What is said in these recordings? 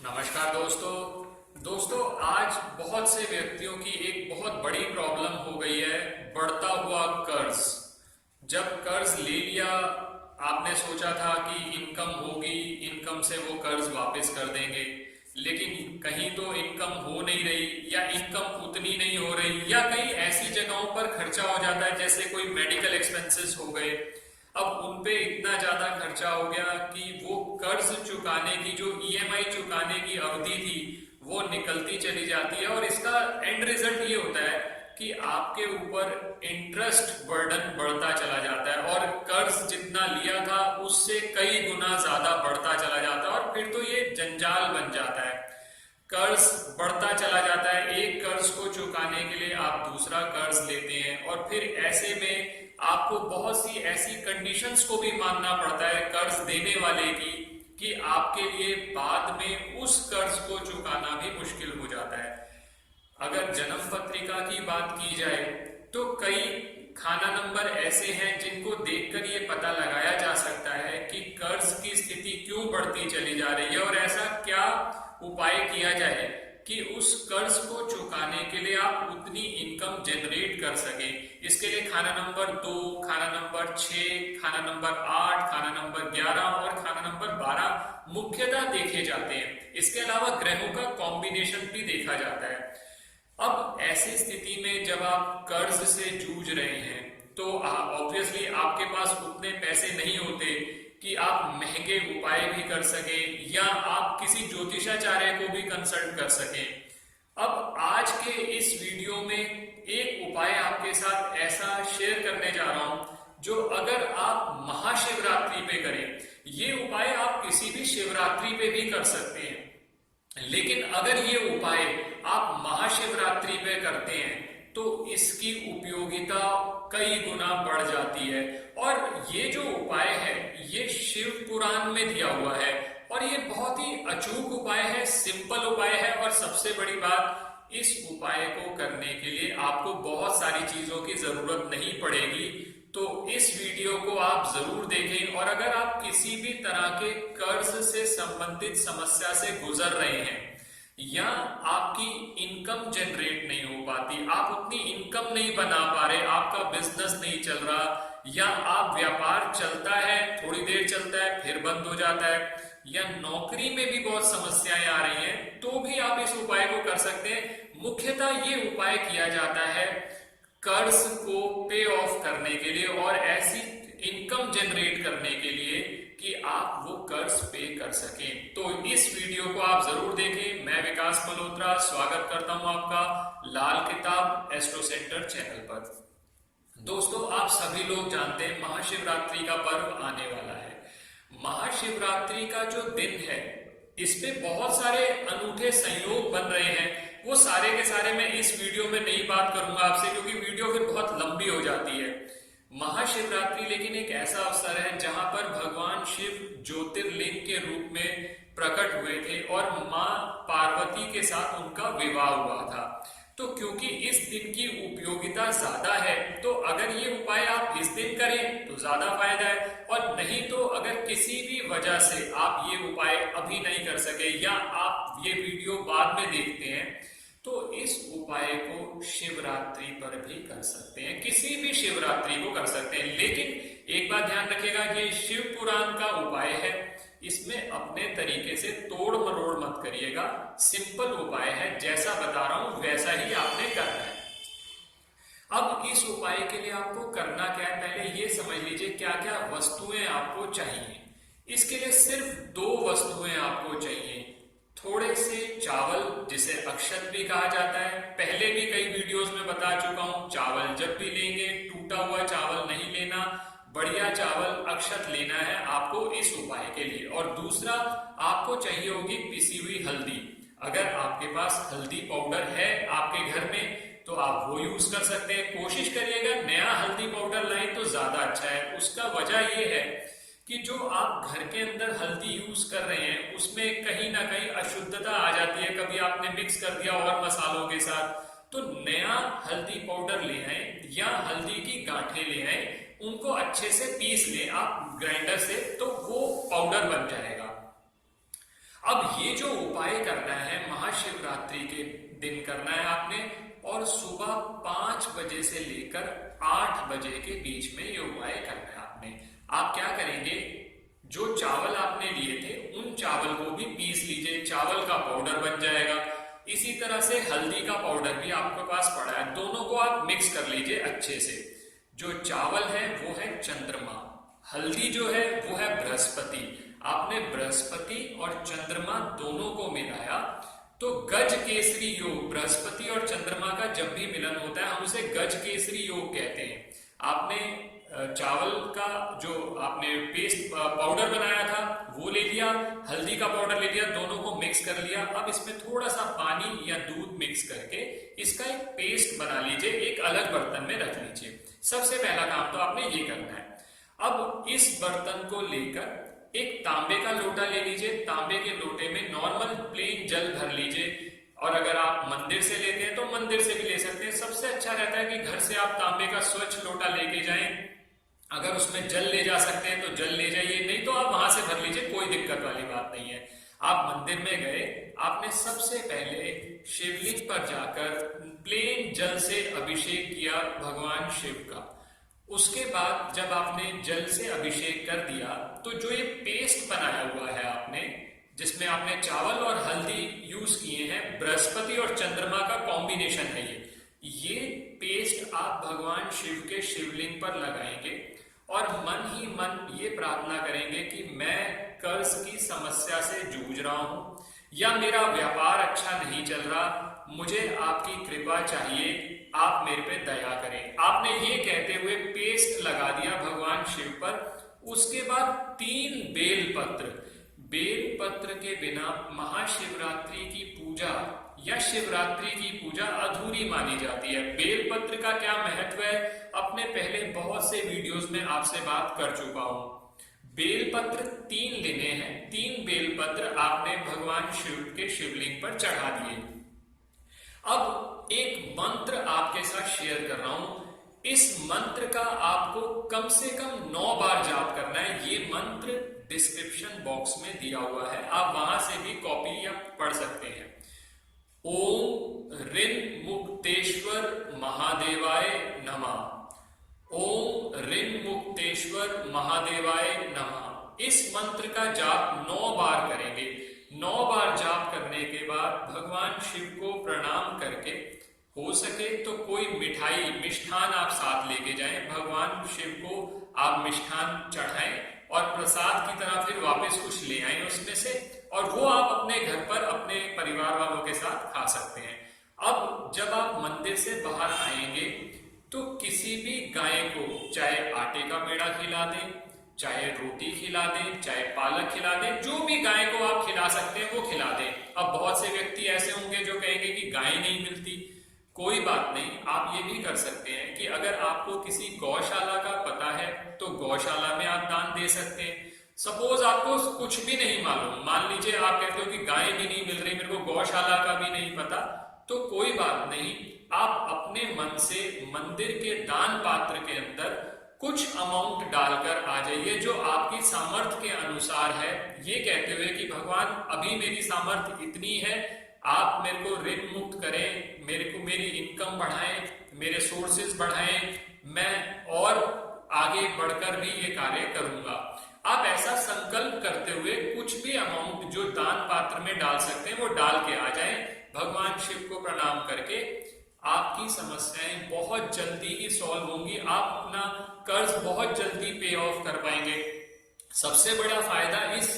नमस्कार दोस्तों आज बहुत से व्यक्तियों की एक बहुत बड़ी प्रॉब्लम हो गई है, बढ़ता हुआ कर्ज। जब कर्ज ले लिया, आपने सोचा था कि इनकम होगी, इनकम से वो कर्ज वापस कर देंगे, लेकिन कहीं तो इनकम हो नहीं रही या इनकम उतनी नहीं हो रही या कहीं ऐसी जगहों पर खर्चा हो जाता है जैसे कोई मेडिकल एक्सपेंसेस हो गए। अब उन पे इतना ज्यादा खर्चा हो गया कि वो कर्ज चुकाने की जो ईएमआई चुकाने की अवधि थी वो निकलती चली जाती है, और इसका एंड रिजल्ट ये होता है कि आपके ऊपर इंटरेस्ट बर्डन बढ़ता चला जाता है और कर्ज जितना लिया था उससे कई गुना ज्यादा बढ़ता चला जाता है, और फिर तो ये जंजाल बन जाता है। कर्ज बढ़ता चला जाता है, एक कर्ज को चुकाने के लिए आप दूसरा कर्ज लेते हैं, और फिर ऐसे में आपको बहुत सी ऐसी कंडीशंस को भी मानना पड़ता है कर्ज देने वाले की कि आपके लिए बाद में उस कर्ज को चुकाना भी मुश्किल हो जाता है। अगर जन्म पत्रिका की बात की जाए तो कई खाना नंबर ऐसे हैं जिनको देखकर ये पता लगाया जा सकता है कि कर्ज की स्थिति क्यों बढ़ती चली जा रही है और ऐसा क्या उपाय किया जाए कि उस कर्ज को चुकाने के लिए आप उतनी इनकम जनरेट कर सके। इसके लिए खाना नंबर 2, खाना नंबर 6, खाना नंबर 8, खाना नंबर 11 और खाना नंबर 12 मुख्यतः देखे जाते हैं। इसके अलावा ग्रहों का कॉम्बिनेशन भी देखा जाता है। अब ऐसी स्थिति में जब आप कर्ज से जूझ रहे हैं तो ऑब्वियसली आपके पास उतने पैसे नहीं होते कि आप महंगे उपाय भी कर सके या आप किसी ज्योतिषाचार्य को भी कंसल्ट कर सके। अब आज के इस वीडियो में एक उपाय आपके साथ ऐसा शेयर करने जा रहा हूं जो अगर आप महाशिवरात्रि पे करें, ये उपाय आप किसी भी शिवरात्रि पे भी कर सकते हैं, लेकिन अगर ये उपाय आप महाशिवरात्रि पे करते हैं तो इसकी उपयोगिता कई गुना बढ़ जाती है। और ये जो उपाय है ये शिव पुराण में दिया हुआ है और ये बहुत ही अचूक उपाय है, सिंपल उपाय है, और सबसे बड़ी बात, इस उपाय को करने के लिए आपको बहुत सारी चीजों की जरूरत नहीं पड़ेगी। तो इस वीडियो को आप जरूर देखें, और अगर आप किसी भी तरह के कर्ज से संबंधित समस्या से गुजर रहे हैं या आपकी इनकम जनरेट नहीं हो पाती, आप उतनी इनकम नहीं बना पा रहे, आपका बिजनेस नहीं चल रहा, या आप व्यापार चलता है, थोड़ी देर चलता है फिर बंद हो जाता है, या नौकरी में भी बहुत समस्याएं आ रही हैं, तो भी आप इस उपाय को कर सकते हैं। मुख्यतः ये उपाय किया जाता है कर्ज को पे ऑफ करने के लिए और ऐसी इनकम जनरेट करने के लिए कि आप वो कर्ज पे कर सकें। तो इस वीडियो को आप जरूर देखें। मैं विकास मल्होत्रा स्वागत करता हूं आपका लाल किताब एस्ट्रो सेंटर चैनल पर। दोस्तों, आप सभी लोग जानते हैं महाशिवरात्रि का पर्व आने वाला है। महाशिवरात्रि का जो दिन है इस पे बहुत सारे अनूठे संयोग बन रहे हैं। वो सारे के सारे मैं इस वीडियो में नहीं बात करूंगा आपसे, क्योंकि वीडियो फिर बहुत लंबी हो जाती है। महाशिवरात्रि लेकिन एक ऐसा अवसर है जहां पर भगवान शिव ज्योतिर्लिंग के रूप में प्रकट हुए थे और मां पार्वती के साथ उनका विवाह हुआ था। तो क्योंकि इस दिन की उपयोगिता ज्यादा है, तो अगर ये उपाय आप इस दिन करें तो ज्यादा फायदा है, और नहीं तो अगर किसी भी वजह से आप ये उपाय अभी नहीं कर सके या आप ये वीडियो बाद में देखते हैं, तो इस उपाय को शिवरात्रि पर भी कर सकते हैं, किसी भी शिवरात्रि को कर सकते हैं। लेकिन एक बात ध्यान रखिएगा, ये शिव पुराण का उपाय है, इसमें अपने तरीके से तोड़ मरोड़ मत करिएगा। सिंपल उपाय है, जैसा बता रहा हूं वैसा ही आपने करना है। अब इस उपाय के लिए आपको करना क्या है, पहले ये समझ लीजिए क्या क्या वस्तुएं आपको चाहिए। इसके लिए सिर्फ 2 वस्तुएं आपको चाहिए। थोड़े से चावल, जिसे अक्षत भी कहा जाता है, पहले भी कई वीडियोस में बता चुका हूं। चावल जब भी लेंगे टूटा हुआ चावल नहीं लेना, बढ़िया चावल अक्षत लेना है आपको इस उपाय के लिए। और दूसरा आपको चाहिए होगी पिसी हुई हल्दी। अगर आपके पास हल्दी पाउडर है आपके घर में तो आप वो यूज कर सकते हैं। कोशिश करिएगा नया हल्दी पाउडर लाएं तो ज्यादा अच्छा है। उसका वजह ये है कि जो आप घर के अंदर हल्दी यूज कर रहे हैं उसमें कहीं ना कहीं अशुद्धता आ जाती है, कभी आपने मिक्स कर दिया और मसालों के साथ। तो नया हल्दी पाउडर ले आए या हल्दी की गांठें ले आए, उनको अच्छे से पीस लें आप ग्राइंडर से, तो वो पाउडर बन जाएगा। अब ये जो उपाय करना है महाशिवरात्रि के दिन करना है आपने, और सुबह 5 बजे से लेकर 8 बजे के बीच में ये उपाय करना है आपने। आप क्या करेंगे, जो चावल आपने लिए थे उन चावल को भी पीस लीजिए, चावल का पाउडर बन जाएगा। इसी तरह से हल्दी का पाउडर भी आपके पास पड़ा है, दोनों को आप मिक्स कर लीजिए अच्छे से। जो चावल है वो है चंद्रमा, हल्दी जो है वो है बृहस्पति। आपने बृहस्पति और चंद्रमा दोनों को मिलाया तो गज केसरी योग, बृहस्पति और चंद्रमा का जब भी मिलन होता है हम उसे गज केसरी योग कहते हैं। आपने चावल का जो आपने पेस्ट पाउडर बनाया था वो ले लिया, हल्दी का पाउडर ले लिया, दोनों को मिक्स कर लिया। अब इसमें थोड़ा सा पानी या दूध मिक्स करके इसका एक पेस्ट बना लीजिए, एक अलग बर्तन में रख लीजिए। सबसे पहला काम तो आपने ये करना है। अब इस बर्तन को लेकर एक तांबे का लोटा ले लीजिए, तांबे के लोटे में नॉर्मल प्लेन जल भर लीजिए, और अगर आप मंदिर से लेते हैं तो मंदिर से भी ले सकते हैं। सबसे अच्छा रहता है कि घर से आप तांबे का स्वच्छ लोटा लेके जाएं। अगर उसमें जल ले जा सकते हैं तो जल ले जाइए, नहीं तो आप वहां से भर लीजिए, कोई दिक्कत वाली बात नहीं है। आप मंदिर में गए, आपने सबसे पहले शिवलिंग पर जाकर प्लेन जल से अभिषेक किया भगवान शिव का। उसके बाद जब आपने जल से अभिषेक कर दिया तो जो ये पेस्ट बनाया हुआ है आपने, जिसमें आपने चावल और हल्दी यूज किए हैं, बृहस्पति और चंद्रमा का कॉम्बिनेशन है ये पेस्ट आप भगवान शिव के शिवलिंग पर लगाएंगे और मन ही मन ये प्रार्थना करेंगे कि मैं कर्ज की समस्या से जूझ रहा हूं, या मेरा व्यापार अच्छा नहीं चल रहा, मुझे आपकी कृपा चाहिए, आप मेरे पे दया करें। आपने ये कहते हुए पेस्ट लगा दिया भगवान शिव पर। उसके बाद 3 बेलपत्र के बिना महाशिवरात्रि की पूजा या शिवरात्रि की पूजा अधूरी मानी जाती है। बेलपत्र का क्या महत्व है, अपने पहले बहुत से वीडियोस में आपसे बात कर चुका हूं। बेलपत्र 3 लेने हैं, 3 बेलपत्र आपने भगवान शिव के शिवलिंग पर चढ़ा दिए। अब एक मंत्र आपके साथ शेयर कर रहा हूं, इस मंत्र का आपको कम से कम 9 बार जाप करना है। ये मंत्र डिस्क्रिप्शन बॉक्स में दिया हुआ है, आप वहां से भी कॉपी या पढ़ सकते हैं। ओम ऋण मुक्तेश्वर महादेवाय नमः। ओम ऋण मुक्तेश्वर महादेवाय नमः। इस मंत्र का जाप 9 बार करेंगे। 9 बार जाप करने के बाद भगवान शिव को प्रणाम करके, हो सके तो कोई मिठाई मिष्ठान आप साथ लेके जाएं, भगवान शिव को आप मिष्ठान चढ़ाएं और प्रसाद की तरह फिर वापस कुछ ले आएं उसमें से, और वो आप अपने घर पर अपने परिवार वालों के साथ खा सकते हैं। अब जब आप मंदिर से बाहर आएंगे तो किसी भी गाय को चाहे आटे का पेड़ा खिला दें, चाहे रोटी खिला दें, चाहे पालक खिला दें, जो भी गाय को आप खिला सकते हैं वो खिला दें। अब बहुत से व्यक्ति ऐसे होंगे जो कहेंगे कि गाय नहीं मिलती, कोई बात नहीं, आप ये भी कर सकते हैं कि अगर आपको किसी गौशाला का पता है तो गौशाला में आप दान दे सकते हैं। सपोज आपको कुछ भी नहीं मालूम, मान लीजिए आप कहते हो कि गाय भी नहीं मिल रही, मेरे को गौशाला का भी नहीं पता, तो कोई बात नहीं, आप अपने मन से मंदिर के दान पात्र के अंदर कुछ अमाउंट डालकर आ जाइए, जो आपकी सामर्थ्य के अनुसार है, ये कहते हुए कि भगवान अभी मेरी सामर्थ्य इतनी है, आप मेरे को ऋण मुक्त करें, मेरे को मेरी इनकम बढ़ाएं, मेरे सोर्सेज बढ़ाएं, मैं और आगे बढ़कर भी ये कार्य करूंगा। आप ऐसा संकल्प करते हुए कुछ भी अमाउंट जो दान पात्र में डाल सकते हैं वो डाल के आ जाएं। भगवान शिव को प्रणाम करके आपकी समस्याएं बहुत जल्दी ही सॉल्व होंगी, आप अपना कर्ज बहुत जल्दी पे ऑफ कर पाएंगे। सबसे बड़ा फायदा इस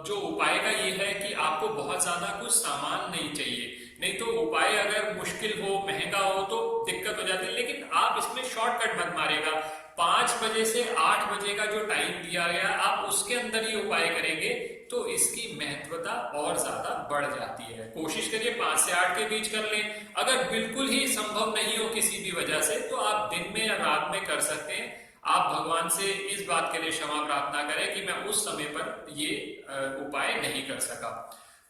जो उपाय का ये है कि आपको बहुत ज्यादा कुछ सामान नहीं चाहिए, नहीं तो उपाय अगर मुश्किल हो, महंगा हो तो दिक्कत हो जाती है, लेकिन आप इसमें शॉर्टकट मत मारेगा। 5 बजे से 8 बजे का जो टाइम दिया गया, आप उसके अंदर ये उपाय करेंगे तो इसकी महत्वता और ज्यादा बढ़ जाती है। कोशिश करिए 5 से 8 के बीच कर लें। अगर बिल्कुल ही संभव नहीं हो किसी भी वजह से तो आप दिन में या रात में कर सकते हैं। आप भगवान से इस बात के लिए क्षमा प्रार्थना करें कि मैं उस समय पर ये उपाय नहीं कर सका।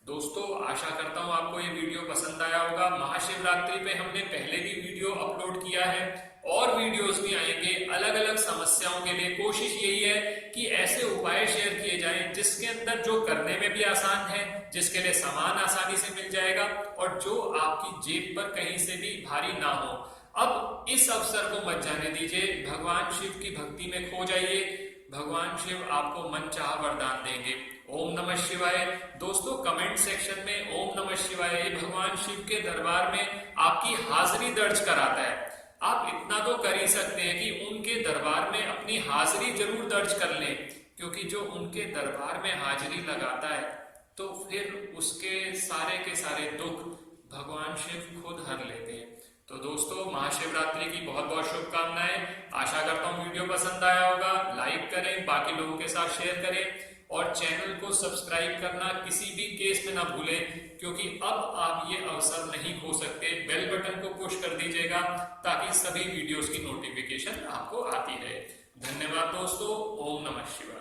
दोस्तों, आशा करता हूं आपको ये वीडियो पसंद आया होगा। महाशिवरात्रि पे हमने पहले भी वीडियो अपलोड किया है और वीडियोस भी आएंगे अलग अलग समस्याओं के लिए। कोशिश यही है कि कि ऐसे उपाय शेयर किए जाएं जिसके अंदर जो करने में भी आसान है, जिसके लिए सामान आसानी से मिल जाएगा और जो आपकी जेब पर कहीं से भी भारी ना हो। अब इस अवसर को मत जाने दीजिए, भगवान शिव की भक्ति में खो जाइए, भगवान शिव आपको मनचाहा वरदान देंगे। ओम नमः शिवाय। दोस्तों कमेंट सेक्शन में ओम नमः शिवाय भगवान शिव के दरबार में आपकी हाजिरी दर्ज कराता है। आप इतना तो कर ही सकते हैं कि उनके दरबार में अपनी हाजिरी जरूर दर्ज कर लें, क्योंकि जो उनके दरबार में हाजिरी लगाता है तो फिर उसके सारे के सारे दुख भगवान शिव खुद हर लेते हैं। तो दोस्तों महाशिवरात्रि की बहुत बहुत शुभकामनाएं। आशा करता हूँ वीडियो पसंद आया होगा। लाइक करें, बाकी लोगों के साथ शेयर करें और चैनल को सब्सक्राइब करना किसी भी केस में ना भूलें, क्योंकि अब आप ये अवसर नहीं खो सकते। बेल बटन को पुश कर दीजिएगा ताकि सभी वीडियोस की नोटिफिकेशन आपको आती रहे। धन्यवाद दोस्तों। ओम नमः शिवाय।